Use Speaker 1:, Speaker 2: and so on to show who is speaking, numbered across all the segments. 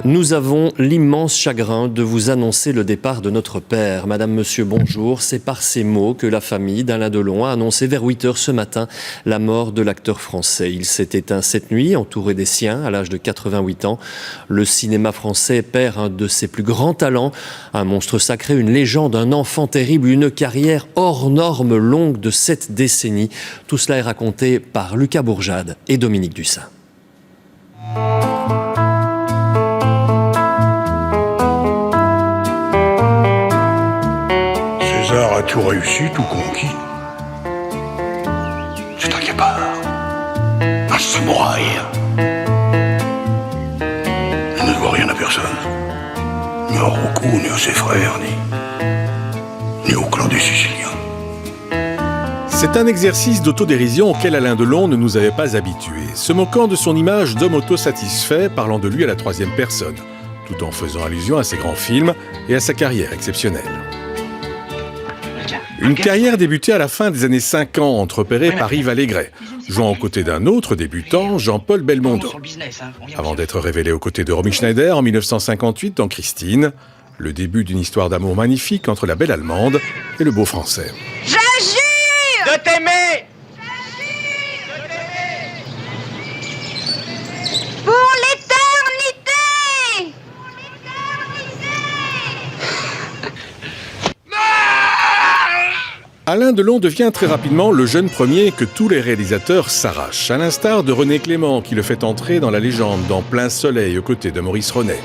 Speaker 1: Nous avons l'immense chagrin de vous annoncer le départ de notre père. Madame, monsieur, bonjour. C'est par ces mots que la famille d'Alain Delon a annoncé vers 8 h ce matin la mort de l'acteur français. Il s'est éteint cette nuit, entouré des siens, à l'âge de 88 ans. Le cinéma français perd un de ses plus grands talents. Un monstre sacré, une légende, un enfant terrible, une carrière hors norme longue de 7 décennies. Tout cela est raconté par Lucas Bourjade et Dominique Dussin.
Speaker 2: César a tout réussi, tout conquis. C'est un guépard, un samouraï. Il ne doit rien à personne, ni à Rocco, ni à ses frères, ni au clan des Siciliens.
Speaker 3: C'est un exercice d'autodérision auquel Alain Delon ne nous avait pas habitués, se moquant de son image d'homme autosatisfait, parlant de lui à la troisième personne, tout en faisant allusion à ses grands films et à sa carrière exceptionnelle. Une carrière débutée à la fin des années 50, repérée par Yves Allégret, jouant aux côtés d'un autre débutant, Jean-Paul Belmondo, avant d'être révélé aux côtés de Romy Schneider en 1958 dans Christine, le début d'une histoire d'amour magnifique entre la belle Allemande et le beau Français.
Speaker 4: De t'aimer!
Speaker 5: Pour l'éternité!
Speaker 3: Alain Delon devient très rapidement le jeune premier que tous les réalisateurs s'arrachent, à l'instar de René Clément qui le fait entrer dans la légende dans Plein Soleil aux côtés de Maurice Ronet.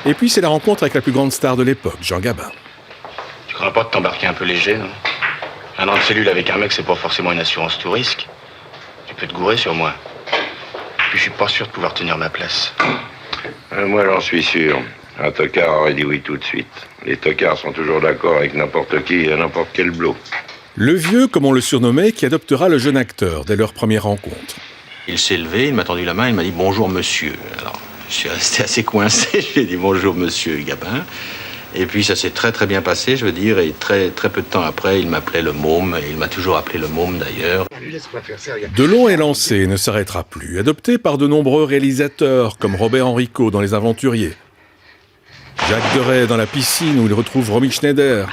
Speaker 3: Et puis c'est la rencontre avec la plus grande star de l'époque, Jean Gabin.
Speaker 6: Tu crois pas de t'embarquer un peu léger, non? Un an de cellule avec un mec, c'est pas forcément une assurance tout risque. Tu peux te gourer sur moi. Puis je suis pas sûr de pouvoir tenir ma place.
Speaker 7: Moi, j'en suis sûr. Un tocard aurait dit oui tout de suite. Les tocards sont toujours d'accord avec n'importe qui et n'importe quel blot.
Speaker 3: Le vieux, comme on le surnommait, qui adoptera le jeune acteur dès leur première rencontre.
Speaker 8: Il s'est levé, il m'a tendu la main, il m'a dit « Bonjour, monsieur ». Alors, je suis resté assez coincé, je lui ai dit « Bonjour, monsieur Gabin ». Et puis ça s'est très très bien passé, je veux dire, et très peu de temps après, il m'appelait le môme, et il m'a toujours appelé le môme d'ailleurs.
Speaker 3: Delon est lancé et ne s'arrêtera plus, adopté par de nombreux réalisateurs, comme Robert Enrico dans Les Aventuriers, Jacques Deray dans La Piscine, où il retrouve Romy Schneider,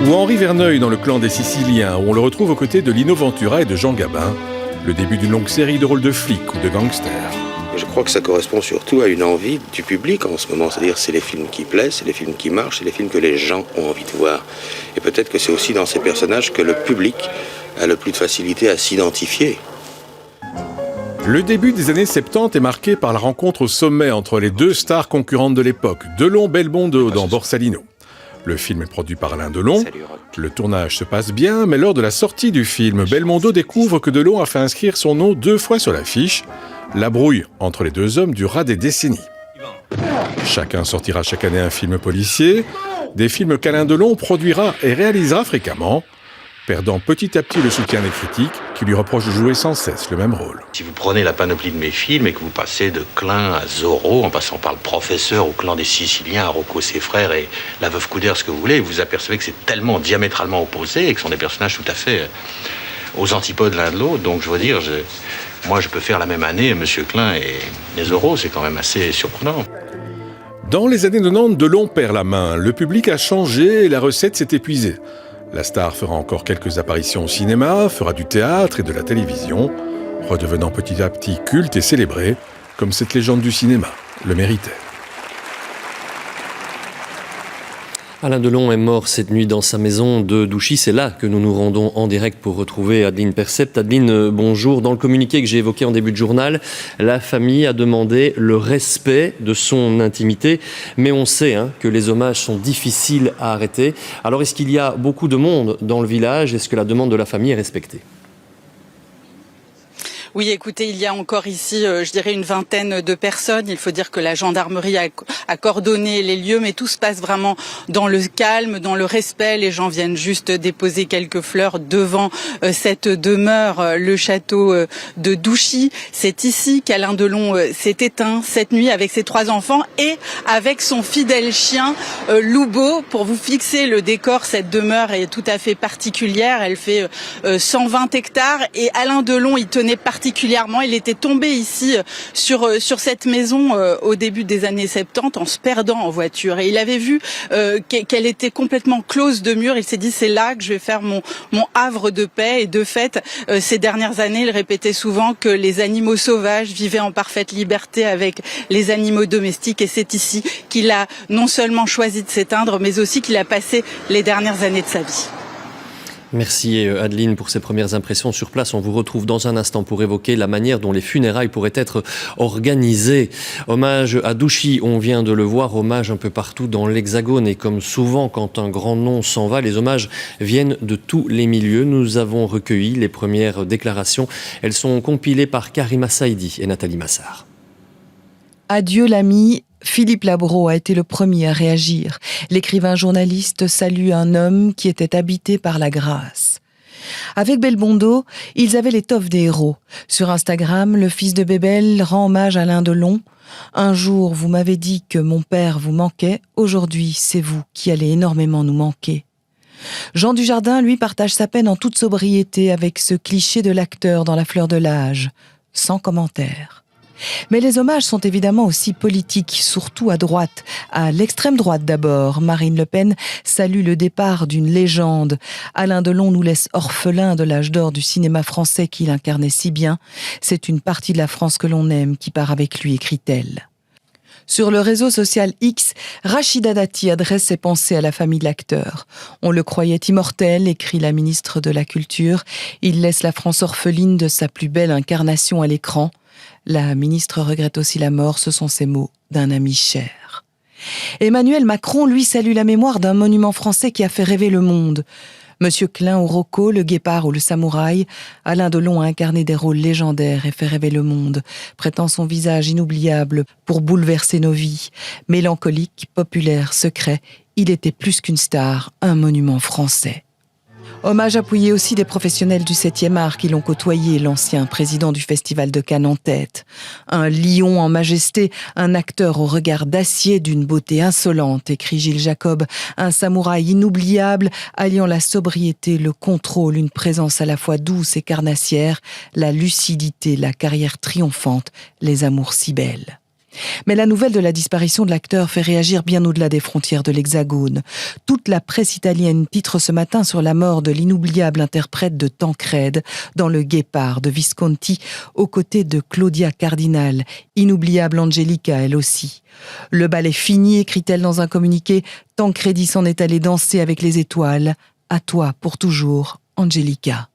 Speaker 3: ou Henri Verneuil dans Le Clan des Siciliens, où on le retrouve aux côtés de Lino Ventura et de Jean Gabin, le début d'une longue série de rôles de flics ou de gangsters.
Speaker 9: Je crois que ça correspond surtout à une envie du public en ce moment. C'est-à-dire c'est les films qui plaisent, c'est les films qui marchent, c'est les films que les gens ont envie de voir. Et peut-être que c'est aussi dans ces personnages que le public a le plus de facilité à s'identifier.
Speaker 3: Le début des années 70 est marqué par la rencontre au sommet entre les deux stars concurrentes de l'époque, Delon-Belmondo dans Borsalino. Le film est produit par Alain Delon. Le tournage se passe bien, mais lors de la sortie du film, Belmondo découvre que Delon a fait inscrire son nom 2 fois sur l'affiche. La brouille entre les deux hommes durera des décennies. Chacun sortira chaque année un film policier, des films qu'Alain Delon produira et réalisera fréquemment, perdant petit à petit le soutien des critiques qui lui reprochent de jouer sans cesse le même rôle.
Speaker 8: Si vous prenez la panoplie de mes films et que vous passez de Klein à Zorro, en passant par le professeur, au clan des Siciliens, à Rocco ses frères et la veuve Coudert, ce que vous voulez, vous apercevez que c'est tellement diamétralement opposé et que ce sont des personnages tout à fait aux antipodes l'un de l'autre. Donc je veux dire, moi je peux faire la même année Monsieur Klein et Zorro, c'est quand même assez surprenant.
Speaker 3: Dans les années 90, Delon perd la main. Le public a changé et la recette s'est épuisée. La star fera encore quelques apparitions au cinéma, fera du théâtre et de la télévision, redevenant petit à petit culte et célébré, comme cette légende du cinéma le méritait.
Speaker 1: Alain Delon est mort cette nuit dans sa maison de Douchy. C'est là que nous nous rendons en direct pour retrouver Adeline Percept. Adeline, bonjour. Dans le communiqué que j'ai évoqué en début de journal, la famille a demandé le respect de son intimité. Mais on sait que les hommages sont difficiles à arrêter. Alors, est-ce qu'il y a beaucoup de monde dans le village? Est-ce que la demande de la famille est respectée?
Speaker 10: Oui, écoutez, il y a encore ici, je dirais, une vingtaine de personnes. Il faut dire que la gendarmerie a coordonné les lieux, mais tout se passe vraiment dans le calme, dans le respect. Les gens viennent juste déposer quelques fleurs devant cette demeure, le château de Douchy. C'est ici qu'Alain Delon s'est éteint cette nuit avec ses 3 enfants et avec son fidèle chien Loubo. Pour vous fixer le décor, cette demeure est tout à fait particulière. Elle fait 120 hectares et Alain Delon y tenait particulièrement particulièrement. Il était tombé ici sur cette maison au début des années 70 en se perdant en voiture. Et il avait vu qu'elle était complètement close de murs. Il s'est dit, c'est là que je vais faire mon havre de paix. Et de fait, ces dernières années, il répétait souvent que les animaux sauvages vivaient en parfaite liberté avec les animaux domestiques. Et c'est ici qu'il a non seulement choisi de s'éteindre, mais aussi qu'il a passé les dernières années de sa vie.
Speaker 1: Merci Adeline pour ces premières impressions sur place. On vous retrouve dans un instant pour évoquer la manière dont les funérailles pourraient être organisées. Hommage à Douchy, on vient de le voir, hommage un peu partout dans l'Hexagone. Et comme souvent quand un grand nom s'en va, les hommages viennent de tous les milieux. Nous avons recueilli les premières déclarations. Elles sont compilées par Karima Saïdi et Nathalie Massard.
Speaker 5: Adieu l'ami. Philippe Labro a été le premier à réagir. L'écrivain journaliste salue un homme qui était habité par la grâce. Avec Belmondo, ils avaient l'étoffe des héros. Sur Instagram, le fils de Bébel rend hommage à Alain Delon. Un jour, vous m'avez dit que mon père vous manquait. Aujourd'hui, c'est vous qui allez énormément nous manquer. Jean Dujardin, lui, partage sa peine en toute sobriété avec ce cliché de l'acteur dans La fleur de l'âge. Sans commentaire. Mais les hommages sont évidemment aussi politiques, surtout à droite. À l'extrême droite d'abord, Marine Le Pen salue le départ d'une légende. Alain Delon nous laisse orphelins de l'âge d'or du cinéma français qu'il incarnait si bien. C'est une partie de la France que l'on aime qui part avec lui, écrit-elle. Sur le réseau social X, Rachida Dati adresse ses pensées à la famille de l'acteur. On le croyait immortel, écrit la ministre de la Culture. Il laisse la France orpheline de sa plus belle incarnation à l'écran. La ministre regrette aussi la mort, ce sont ces mots d'un ami cher. Emmanuel Macron, lui, salue la mémoire d'un monument français qui a fait rêver le monde. Monsieur Klein ou Rocco, le guépard ou le samouraï, Alain Delon a incarné des rôles légendaires et fait rêver le monde, prêtant son visage inoubliable pour bouleverser nos vies. Mélancolique, populaire, secret, il était plus qu'une star, un monument français. Hommage appuyé aussi des professionnels du 7e art qui l'ont côtoyé, l'ancien président du Festival de Cannes en tête. Un lion en majesté, un acteur au regard d'acier d'une beauté insolente, écrit Gilles Jacob. Un samouraï inoubliable, alliant la sobriété, le contrôle, une présence à la fois douce et carnassière, la lucidité, la carrière triomphante, les amours si belles. Mais la nouvelle de la disparition de l'acteur fait réagir bien au-delà des frontières de l'Hexagone. Toute la presse italienne titre ce matin sur la mort de l'inoubliable interprète de Tancrède dans Le Guépard de Visconti, aux côtés de Claudia Cardinal, inoubliable Angelica elle aussi. Le bal est fini, écrit-elle dans un communiqué. Tancredi s'en est allé danser avec les étoiles. À toi pour toujours, Angelica.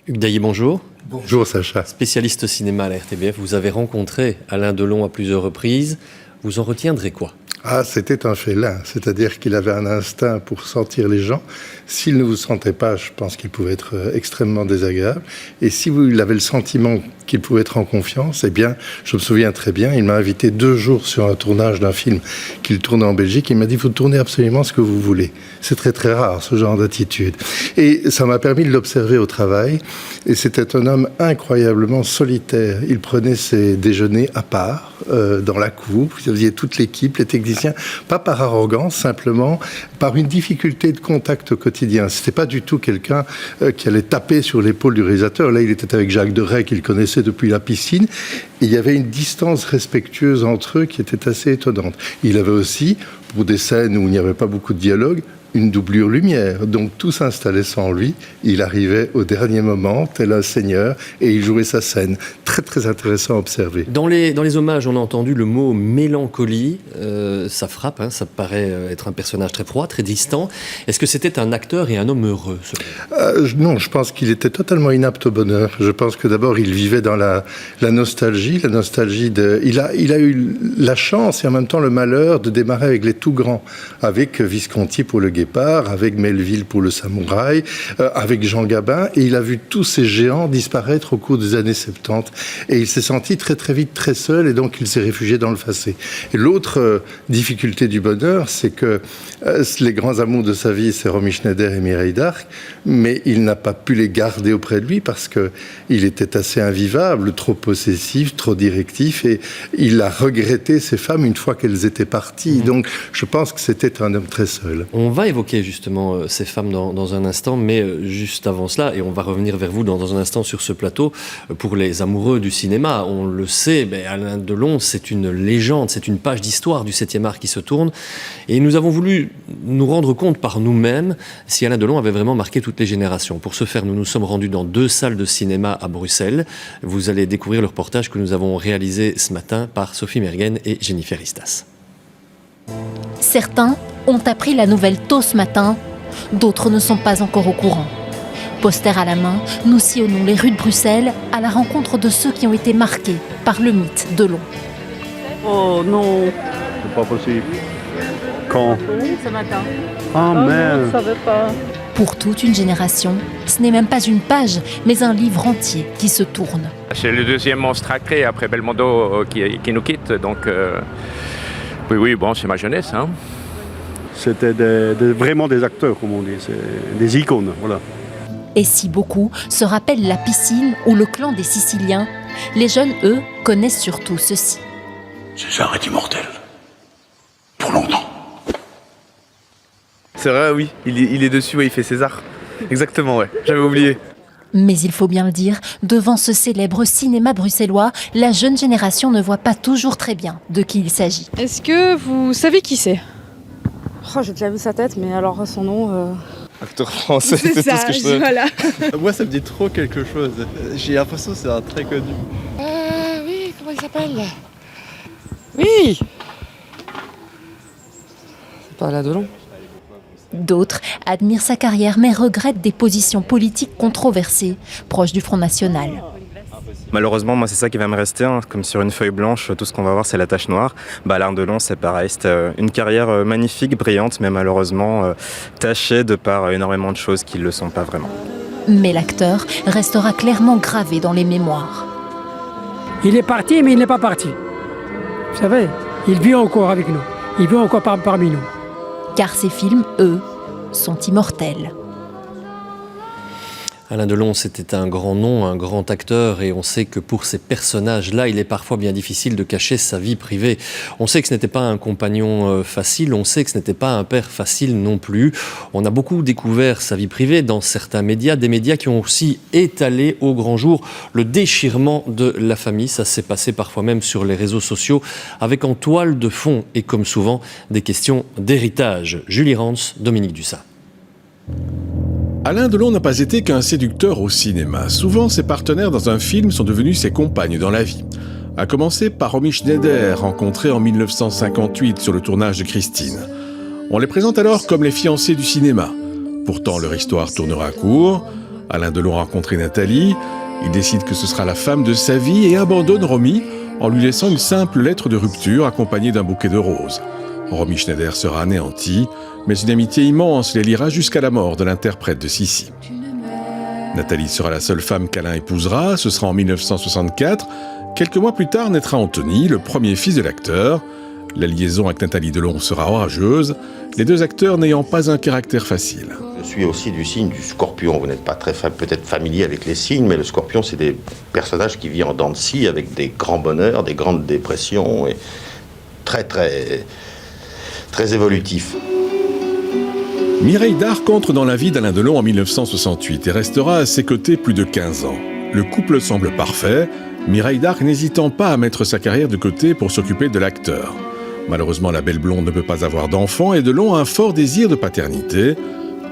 Speaker 1: Hugues Dailly, bonjour.
Speaker 11: Bonjour Sacha.
Speaker 1: Spécialiste cinéma à la RTBF, vous avez rencontré Alain Delon à plusieurs reprises. Vous en retiendrez quoi ?
Speaker 11: Ah, c'était un félin, c'est-à-dire qu'il avait un instinct pour sentir les gens. S'il ne vous sentait pas, je pense qu'il pouvait être extrêmement désagréable. Et si il avait le sentiment qu'il pouvait être en confiance, eh bien, je me souviens très bien, il m'a invité 2 jours sur un tournage d'un film qu'il tournait en Belgique. Il m'a dit, vous tournez absolument ce que vous voulez. C'est très très rare, ce genre d'attitude. Et ça m'a permis de l'observer au travail. Et c'était un homme incroyablement solitaire. Il prenait ses déjeuners à part, dans la cour. Vous aviez toute l'équipe, les techniciens, pas par arrogance, simplement par une difficulté de contact au quotidien. C'était pas du tout quelqu'un qui allait taper sur l'épaule du réalisateur. Là, il était avec Jacques Deray, qu'il connaissait depuis la piscine. Et il y avait une distance respectueuse entre eux qui était assez étonnante. Il avait aussi, pour des scènes où il n'y avait pas beaucoup de dialogue, une doublure lumière. Donc tout s'installait sans lui. Il arrivait au dernier moment, tel un seigneur, et il jouait sa scène. Très très intéressant à observer.
Speaker 1: Dans les hommages, on a entendu le mot mélancolie. Ça frappe, hein, ça paraît être un personnage très froid, très distant. Est-ce que c'était un acteur et un homme heureux,
Speaker 11: non, je pense qu'il était totalement inapte au bonheur. Je pense que d'abord, il vivait dans la nostalgie. La nostalgie de... Il a eu la chance et en même temps le malheur de démarrer avec les tout grands. Avec Visconti pour Le Guépard, avec Melville pour Le Samouraï, avec Jean Gabin. Et il a vu tous ces géants disparaître au cours des années 70. Et il s'est senti très très vite très seul et donc il s'est réfugié dans le passé. Et l'autre difficulté du bonheur, c'est que les grands amours de sa vie, c'est Romy Schneider et Mireille d'Arc, mais il n'a pas pu les garder auprès de lui parce qu'il était assez invivable, trop possessif, trop directif et il a regretté ces femmes une fois qu'elles étaient parties. Donc je pense que c'était un homme très seul.
Speaker 1: On va évoquer justement ces femmes dans un instant, mais juste avant cela, et on va revenir vers vous dans un instant sur ce plateau, pour les amoureux du cinéma, on le sait, Alain Delon, c'est une légende, c'est une page d'histoire du 7e art qui se tourne, et nous avons voulu nous rendre compte par nous-mêmes si Alain Delon avait vraiment marqué toutes les générations. Pour ce faire, nous nous sommes rendus dans 2 salles de cinéma à Bruxelles. Vous allez découvrir le reportage que nous avons réalisé ce matin par Sophie Mergen et Jennifer Istas.
Speaker 12: Certains ont appris la nouvelle tôt ce matin, d'autres ne sont pas encore au courant. Poster à la main, nous sillonnons les rues de Bruxelles à la rencontre de ceux qui ont été marqués par le mythe Delon.
Speaker 13: Oh non,
Speaker 14: c'est pas possible. Quand?
Speaker 13: Ce matin.
Speaker 14: Ah merde.
Speaker 13: Je ne savais pas.
Speaker 12: Pour toute une génération, ce n'est même pas une page, mais un livre entier qui se tourne.
Speaker 15: C'est le 2e monstre sacré après Belmondo qui nous quitte, donc oui, bon, c'est ma jeunesse. Hein.
Speaker 14: C'était vraiment des acteurs, comme on dit, c'est des icônes, voilà.
Speaker 12: Et si beaucoup se rappellent la piscine ou le clan des Siciliens, les jeunes, eux, connaissent surtout ceci.
Speaker 2: César est immortel. Pour longtemps.
Speaker 16: C'est vrai, oui, il est dessus, ouais, il fait César. Exactement, ouais, j'avais oublié.
Speaker 12: Mais il faut bien le dire, devant ce célèbre cinéma bruxellois, la jeune génération ne voit pas toujours très bien de qui il s'agit.
Speaker 17: Est-ce que vous savez qui c'est?
Speaker 18: J'ai déjà vu sa tête, mais alors son nom...
Speaker 16: Acteur français,
Speaker 17: c'est
Speaker 16: tout ce que je sais.
Speaker 17: Voilà.
Speaker 16: Moi, ça me dit trop quelque chose. J'ai l'impression que c'est un très connu.
Speaker 18: Oui, comment il s'appelle?
Speaker 17: Oui. C'est pas Alain Delon.
Speaker 12: D'autres admirent sa carrière mais regrettent des positions politiques controversées, proches du Front National.
Speaker 19: Malheureusement, moi, c'est ça qui va me rester. Hein. Comme sur une feuille blanche, tout ce qu'on va voir, c'est la tache noire. Alain Delon, c'est pareil. C'était une carrière magnifique, brillante, mais malheureusement tachée de par énormément de choses qui ne le sont pas vraiment.
Speaker 12: Mais l'acteur restera clairement gravé dans les mémoires.
Speaker 20: Il est parti, mais il n'est pas parti. Vous savez, il vit encore avec nous. Il vit encore parmi nous.
Speaker 12: Car ces films, eux, sont immortels.
Speaker 1: Alain Delon, c'était un grand nom, un grand acteur, et on sait que pour ces personnages-là, il est parfois bien difficile de cacher sa vie privée. On sait que ce n'était pas un compagnon facile, on sait que ce n'était pas un père facile non plus. On a beaucoup découvert sa vie privée dans certains médias, des médias qui ont aussi étalé au grand jour le déchirement de la famille. Ça s'est passé parfois même sur les réseaux sociaux, avec en toile de fond, et comme souvent, des questions d'héritage. Julie Rance, Dominique Dussat.
Speaker 3: Alain Delon n'a pas été qu'un séducteur au cinéma. Souvent, ses partenaires dans un film sont devenus ses compagnes dans la vie. À commencer par Romy Schneider, rencontrée en 1958 sur le tournage de Christine. On les présente alors comme les fiancés du cinéma. Pourtant, leur histoire tournera court. Alain Delon a rencontré Nathalie. Il décide que ce sera la femme de sa vie et abandonne Romy en lui laissant une simple lettre de rupture accompagnée d'un bouquet de roses. Romy Schneider sera anéantie, mais une amitié immense les liera jusqu'à la mort de l'interprète de Sissi. Nathalie sera la seule femme qu'Alain épousera, ce sera en 1964. Quelques mois plus tard naîtra Anthony, le premier fils de l'acteur. La liaison avec Nathalie Delon sera orageuse, les deux acteurs n'ayant pas un caractère facile.
Speaker 8: Je suis aussi du signe du Scorpion. Vous n'êtes pas peut-être familier avec les signes, mais le Scorpion, c'est des personnages qui vivent en dents de scie avec des grands bonheurs, des grandes dépressions, et très évolutifs.
Speaker 3: Mireille d'Arc entre dans la vie d'Alain Delon en 1968 et restera à ses côtés plus de 15 ans. Le couple semble parfait, Mireille d'Arc n'hésitant pas à mettre sa carrière de côté pour s'occuper de l'acteur. Malheureusement, la belle blonde ne peut pas avoir d'enfant et Delon a un fort désir de paternité.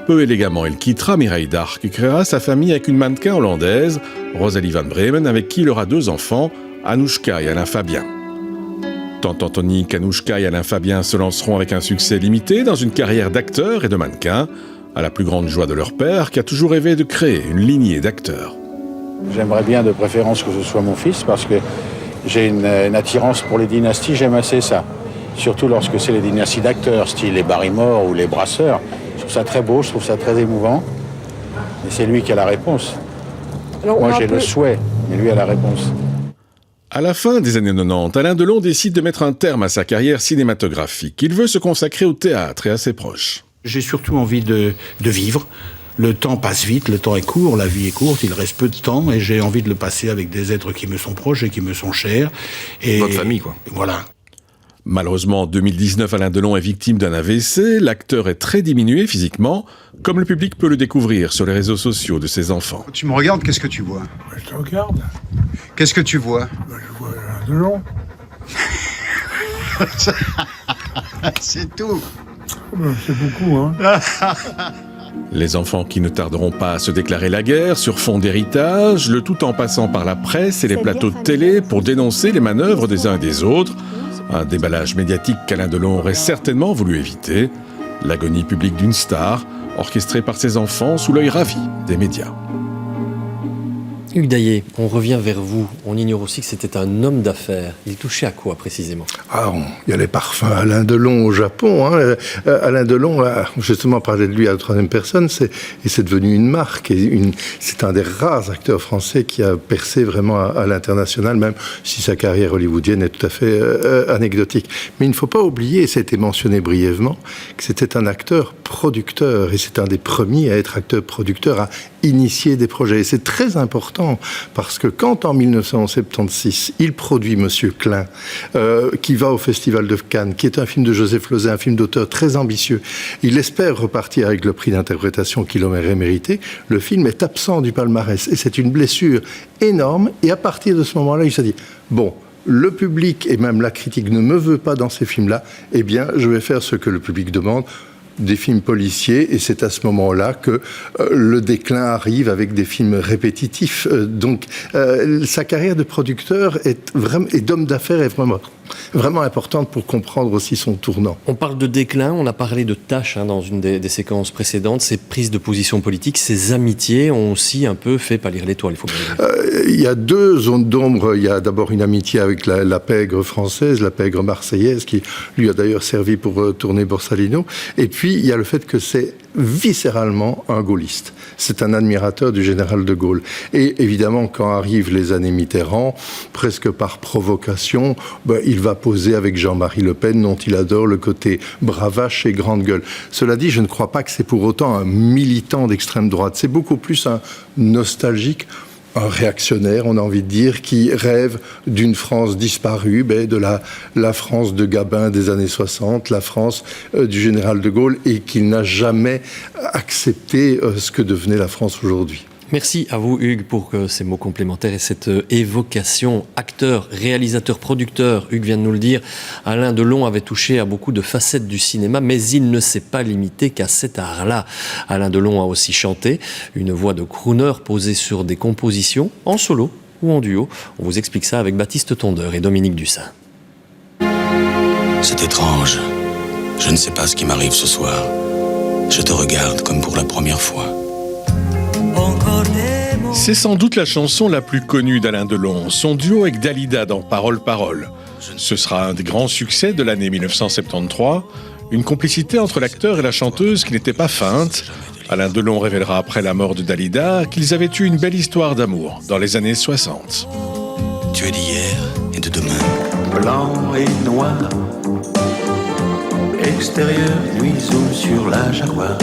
Speaker 3: Peu élégamment, il quittera Mireille d'Arc et créera sa famille avec une mannequin hollandaise, Rosalie van Bremen, avec qui il aura 2 enfants, Anouchka et Alain Fabien. Tant Anthony qu'Anouchka et Alain Fabien se lanceront avec un succès limité dans une carrière d'acteur et de mannequin, à la plus grande joie de leur père qui a toujours rêvé de créer une lignée d'acteurs.
Speaker 21: J'aimerais bien de préférence que ce soit mon fils parce que j'ai une attirance pour les dynasties, j'aime assez ça. Surtout lorsque c'est les dynasties d'acteurs, style les Barrymore ou les Brasseurs. Je trouve ça très beau, je trouve ça très émouvant. Et c'est lui qui a la réponse. Alors, moi j'ai le souhait, mais lui a la réponse.
Speaker 3: À la fin des années 90, Alain Delon décide de mettre un terme à sa carrière cinématographique. Il veut se consacrer au théâtre et à ses proches.
Speaker 22: J'ai surtout envie de vivre,
Speaker 21: Le temps passe vite, le temps est court, la vie est courte, il reste peu de temps et j'ai envie de le passer avec des êtres qui me sont proches et qui me sont chers. Et
Speaker 3: votre famille, quoi.
Speaker 21: Voilà.
Speaker 3: Malheureusement, en 2019, Alain Delon est victime d'un AVC. L'acteur est très diminué physiquement, comme le public peut le découvrir sur les réseaux sociaux de ses enfants.
Speaker 4: Tu me regardes, qu'est-ce que tu vois?
Speaker 11: Je te regarde.
Speaker 4: Qu'est-ce que tu vois?
Speaker 11: Je vois Alain Delon.
Speaker 4: C'est tout.
Speaker 11: C'est beaucoup, hein.
Speaker 3: Les enfants qui ne tarderont pas à se déclarer la guerre sur fond d'héritage, le tout en passant par la presse et les plateaux de télé pour dénoncer les manœuvres des uns et des autres. Un déballage médiatique qu'Alain Delon aurait certainement voulu éviter. L'agonie publique d'une star, orchestrée par ses enfants sous l'œil ravi des médias.
Speaker 1: Hugues Daillet, on revient vers vous. On ignore aussi que c'était un homme d'affaires. Il touchait à quoi précisément?
Speaker 11: Il y a les parfums Alain Delon au Japon. Hein. Alain Delon, justement, parler de lui à la troisième personne, c'est devenu une marque. C'est un des rares acteurs français qui a percé vraiment à l'international, même si sa carrière hollywoodienne est tout à fait anecdotique. Mais il ne faut pas oublier, et ça a été mentionné brièvement, que c'était un acteur producteur. Et c'est un des premiers à être acteur-producteur, à initier des projets. Et c'est très important parce que quand en 1976, il produit Monsieur Klein, qui va au Festival de Cannes, qui est un film de Joseph Losey, un film d'auteur très ambitieux, il espère repartir avec le prix d'interprétation qu'il aurait mérité, le film est absent du palmarès. Et c'est une blessure énorme. Et à partir de ce moment-là, il s'est dit, bon, le public et même la critique ne me veut pas dans ces films-là, eh bien, je vais faire ce que le public demande, des films policiers, et c'est à ce moment-là que le déclin arrive avec des films répétitifs. Donc, sa carrière de producteur et d'homme d'affaires est vraiment importante pour comprendre aussi son tournant.
Speaker 1: On parle de déclin, on a parlé de tâches dans une des séquences précédentes. Ces prises de position politique, ces amitiés ont aussi un peu fait pâlir l'étoile, il faut bien dire.
Speaker 11: Il y a deux zones d'ombre. Il y a d'abord une amitié avec la pègre française, la pègre marseillaise, qui lui a d'ailleurs servi pour tourner Borsalino. Et puis, il y a le fait que c'est viscéralement un gaulliste. C'est un admirateur du général de Gaulle. Et évidemment, quand arrivent les années Mitterrand, presque par provocation, il va poser avec Jean-Marie Le Pen, dont il adore le côté bravache et grande gueule. Cela dit, je ne crois pas que c'est pour autant un militant d'extrême droite. C'est beaucoup plus un nostalgique, un réactionnaire, on a envie de dire, qui rêve d'une France disparue, de la France de Gabin des années 60, la France du général de Gaulle, et qui n'a jamais accepté ce que devenait la France aujourd'hui.
Speaker 1: Merci à vous, Hugues, pour ces mots complémentaires et cette évocation. Acteur, réalisateur, producteur, Hugues vient de nous le dire, Alain Delon avait touché à beaucoup de facettes du cinéma, mais il ne s'est pas limité qu'à cet art-là. Alain Delon a aussi chanté, une voix de crooner posée sur des compositions, en solo ou en duo. On vous explique ça avec Baptiste Tondeur et Dominique Dussin.
Speaker 22: C'est étrange. Je ne sais pas ce qui m'arrive ce soir. Je te regarde comme pour la première fois.
Speaker 3: C'est sans doute la chanson la plus connue d'Alain Delon, son duo avec Dalida dans Parole, Parole. Ce sera un des grands succès de l'année 1973, une complicité entre l'acteur et la chanteuse qui n'était pas feinte. Alain Delon révélera après la mort de Dalida qu'ils avaient eu une belle histoire d'amour dans les années 60.
Speaker 22: Tu es d'hier et de demain.
Speaker 23: Blanc et noir, extérieur nuiseau sur la Jaguar.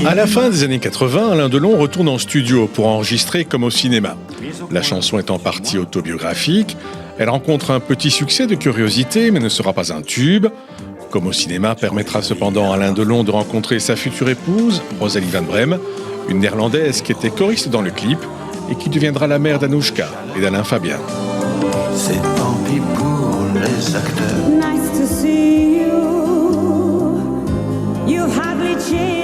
Speaker 3: À la fin des années 80, Alain Delon retourne en studio pour enregistrer Comme au cinéma. La chanson est en partie autobiographique. Elle rencontre un petit succès de curiosité, mais ne sera pas un tube. Comme au cinéma permettra cependant à Alain Delon de rencontrer sa future épouse, Rosalie Van Brem, une néerlandaise qui était choriste dans le clip et qui deviendra la mère d'Anouchka et d'Alain Fabien.
Speaker 23: C'est tant pis pour les acteurs.
Speaker 24: Nice to see you. You hardly change.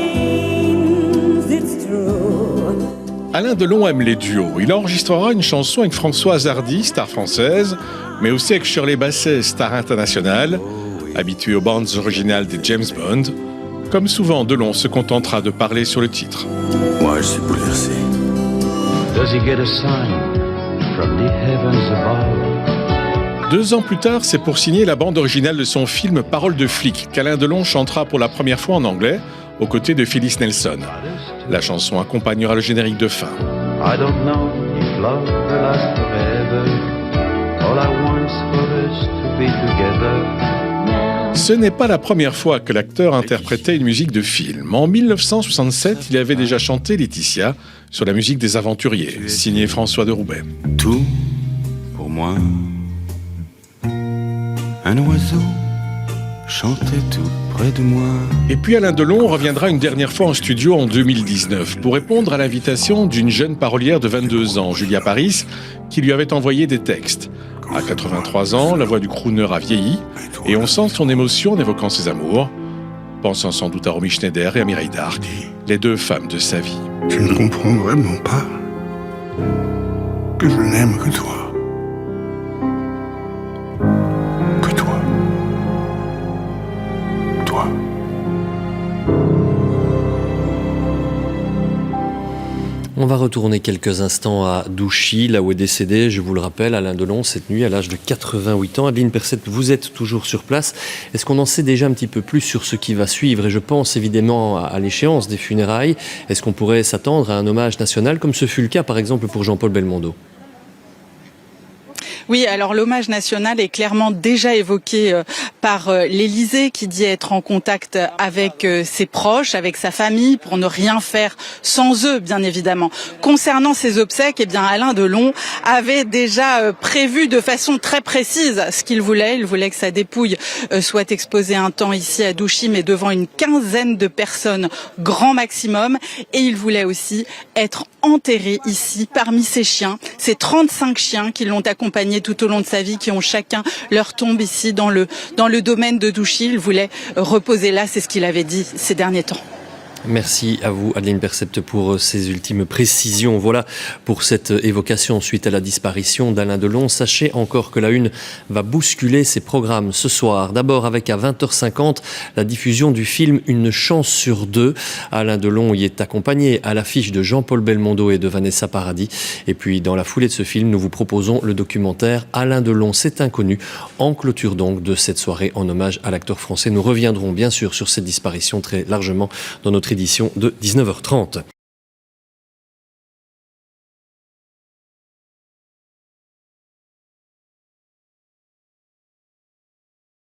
Speaker 3: Alain Delon aime les duos. Il enregistrera une chanson avec Françoise Hardy, star française, mais aussi avec Shirley Bassey, star internationale, habituée aux bandes originales des James Bond. Comme souvent, Delon se contentera de parler sur le titre.
Speaker 23: Moi, je suis bouleversé.
Speaker 22: Does he get a sign from the heavens above?
Speaker 3: 2 ans plus tard, c'est pour signer la bande originale de son film Parole de flic qu'Alain Delon chantera pour la première fois en anglais, aux côtés de Phyllis Nelson. La chanson accompagnera le générique de fin.
Speaker 23: I don't know if love will last forever. All I want is for us to be together.
Speaker 3: Ce n'est pas la première fois que l'acteur interprétait une musique de film. En 1967, il avait déjà chanté Laetitia sur la musique des Aventuriers, signé François de Roubaix.
Speaker 23: Tout pour moi. Un oiseau chantait tout près de moi.
Speaker 3: Et puis Alain Delon reviendra une dernière fois en studio en 2019 pour répondre à l'invitation d'une jeune parolière de 22 ans, Julia Paris, qui lui avait envoyé des textes. À 83 ans, la voix du crooner a vieilli et on sent son émotion en évoquant ses amours, pensant sans doute à Romy Schneider et à Mireille d'Arc, les deux femmes de sa vie.
Speaker 2: Tu ne comprends vraiment pas que je n'aime que toi. Que toi. Toi.
Speaker 1: On va retourner quelques instants à Douchy, là où est décédé, je vous le rappelle, Alain Delon, cette nuit, à l'âge de 88 ans. Adeline Percet, vous êtes toujours sur place. Est-ce qu'on en sait déjà un petit peu plus sur ce qui va suivre? Et je pense évidemment à l'échéance des funérailles. Est-ce qu'on pourrait s'attendre à un hommage national, comme ce fut le cas, par exemple, pour Jean-Paul Belmondo?
Speaker 6: Oui, alors l'hommage national est clairement déjà évoqué par l'Élysée, qui dit être en contact avec ses proches, avec sa famille, pour ne rien faire sans eux, bien évidemment. Concernant ses obsèques, eh bien Alain Delon avait déjà prévu de façon très précise ce qu'il voulait. Il voulait que sa dépouille soit exposée un temps ici à Douchy, mais devant une quinzaine de personnes, grand maximum. Et il voulait aussi être enterré ici, parmi ses chiens, ces 35 chiens qui l'ont accompagné tout au long de sa vie, qui ont chacun leur tombe ici dans le domaine de Douchy. Il voulait reposer là, c'est ce qu'il avait dit ces derniers temps.
Speaker 1: Merci à vous, Adeline Percet, pour ces ultimes précisions. Voilà pour cette évocation suite à la disparition d'Alain Delon. Sachez encore que la Une va bousculer ses programmes ce soir. D'abord avec à 20h50 la diffusion du film Une chance sur deux. Alain Delon y est accompagné à l'affiche de Jean-Paul Belmondo et de Vanessa Paradis. Et puis dans la foulée de ce film, nous vous proposons le documentaire Alain Delon, c'est inconnu, en clôture donc de cette soirée en hommage à l'acteur français. Nous reviendrons bien sûr sur cette disparition très largement dans notre édition de 19h30.